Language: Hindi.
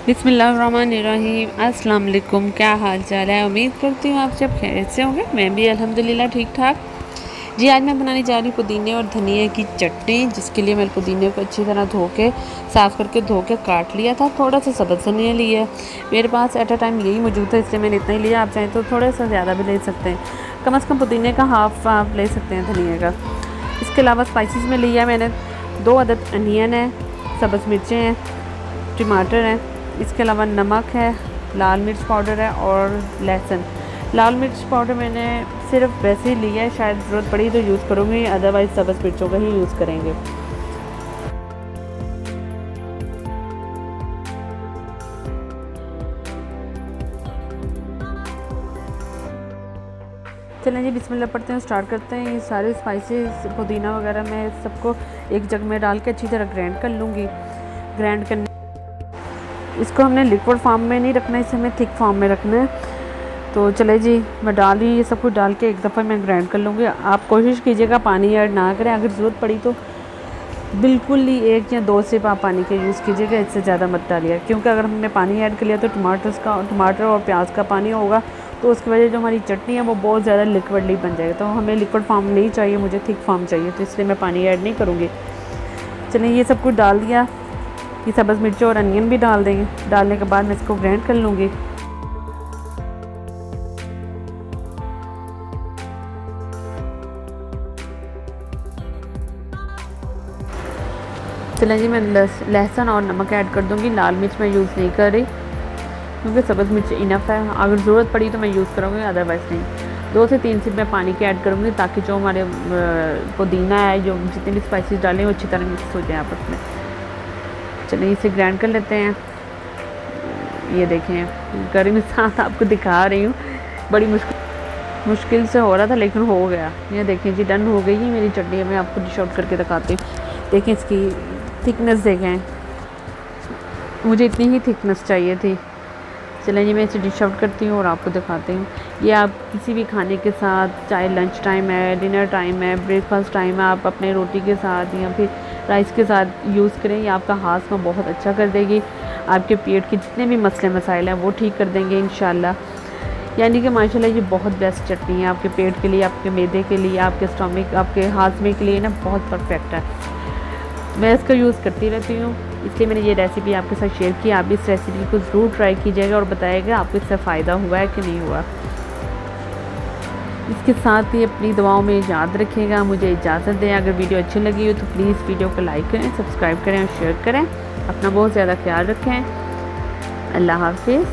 बिस्मिल्लाहिर्रहमानिर्रहीम। अस्सलाम वालेकुम। क्या हाल चाल है? उम्मीद करती हूँ आप सब खैरियत से होंगे। मैं भी अल्हम्दुलिल्लाह ठीक ठाक। जी, आज मैं बनाने जा रही हूँ पुदीने और धनिए की चटनी, जिसके लिए मैंने पुदीने को अच्छी तरह धो के साफ़ करके धो के काट लिया था। थोड़ा सा सब्ज़ धनिया लिया है, मेरे पास एट अ टाइम यही मौजूद है, इसलिए मैंने इतना ही लिया। आप चाहें तो थोड़ा सा ज़्यादा भी ले सकते हैं, कम से कम पुदीने का हाफ आप ले सकते हैं धनिए का। इसके अलावा स्पाइसेस में लिया मैंने 2 अदद अनियन है, सब्ज़ मिर्चें हैं, टमाटर हैं, इसके अलावा नमक है, लाल मिर्च पाउडर है और लहसुन। लाल मिर्च पाउडर मैंने सिर्फ वैसे ही लिया है, शायद ज़रूरत पड़ी तो यूज़ करूँगी, अदरवाइज़ सब्ज़ मिर्चों का ही यूज़ करेंगे। चलें जी, बिस्मिल्लाह पढ़ते हैं, स्टार्ट करते हैं। ये सारे स्पाइसेस पुदीना वगैरह मैं सबको एक जग में डाल के अच्छी तरह ग्राइंड कर लूँगी। ग्राइंड करने इसको हमने लिक्विड फॉर्म में नहीं रखना है, इसे हमें थिक फॉर्म में रखना है। तो चले जी, मैं डाल रही ये सब कुछ डाल के एक दफ़ा मैं ग्राइंड कर लूँगी। आप कोशिश कीजिएगा पानी ऐड ना करें, अगर ज़रूरत पड़ी तो बिल्कुल ही 1 या 2 सिप आप पानी के यूज़ कीजिएगा, इससे ज़्यादा मत डालिए, क्योंकि अगर हमने पानी ऐड कर लिया तो टमाटर और प्याज का पानी होगा, तो उसकी वजह जो हमारी चटनी है वो बहुत ज़्यादा लिक्विडली बन जाएगी। तो हमें लिक्विड फॉर्म नहीं चाहिए, मुझे थिक फॉर्म चाहिए, तो इसलिए मैं पानी ऐड नहीं करूँगी। चलिए, ये सब कुछ डाल दिया, ये सब्ज़ मिर्च और अनियन भी डाल देंगे। डालने के बाद मैं इसको ग्राइंड कर लूँगी। चलें जी, मैं लहसुन और नमक ऐड कर दूँगी। लाल मिर्च मैं यूज़ नहीं कर रही, क्योंकि सब्ज़ मिर्च इनफ है। अगर ज़रूरत पड़ी तो मैं यूज़ करूँगी, अदरवाइज़ नहीं। 2 से 3 सिप मैं पानी के ऐड करूँगी, ताकि जो हमारे पुदीना है, जो जितने भी स्पाइसेस डालें, वो अच्छी तरह मिक्स हो जाए आपस में। चलिए, इसे ग्राइंड कर लेते हैं। ये देखें, गर्म के साथ आपको दिखा रही हूँ, बड़ी मुश्किल से हो रहा था, लेकिन हो गया। ये देखें जी, डन हो गई है मेरी चटनी। मैं आपको डिश आउट करके दिखाती हूँ। देखें इसकी थिकनेस, देखें, मुझे इतनी ही थिकनेस चाहिए थी। चलें जी, मैं इसे डिश आउट करती हूँ और आपको दिखाती हूँ। ये आप किसी भी खाने के साथ, चाहे लंच टाइम है, डिनर टाइम है, ब्रेकफास्ट टाइम है, आप अपने रोटी के साथ या फिर राइस के साथ यूज़ करें। ये आपका हाज़मा बहुत अच्छा कर देगी, आपके पेट के जितने भी मसले मसाइल हैं वो ठीक कर देंगे इंशाल्लाह। यानी कि माशाल्लाह ये बहुत बेस्ट चटनी है आपके पेट के लिए, आपके मैदे के लिए, आपके स्टमक, आपके हाजमे के लिए ना बहुत परफेक्ट है। मैं इसका यूज़ करती रहती हूँ, इसलिए मैंने ये रेसिपी आपके साथ शेयर की। आप इस रेसिपी को ज़रूर ट्राई कीजिएगा और बताइएगा आपको इससे फ़ायदा हुआ है कि नहीं हुआ। इसके साथ ही अपनी दुआओं में याद रखिएगा। मुझे इजाज़त दें। अगर वीडियो अच्छी लगी हो तो प्लीज़ वीडियो को लाइक करें, सब्सक्राइब करें और शेयर करें। अपना बहुत ज़्यादा ख्याल रखें। अल्लाह हाफ़िज़।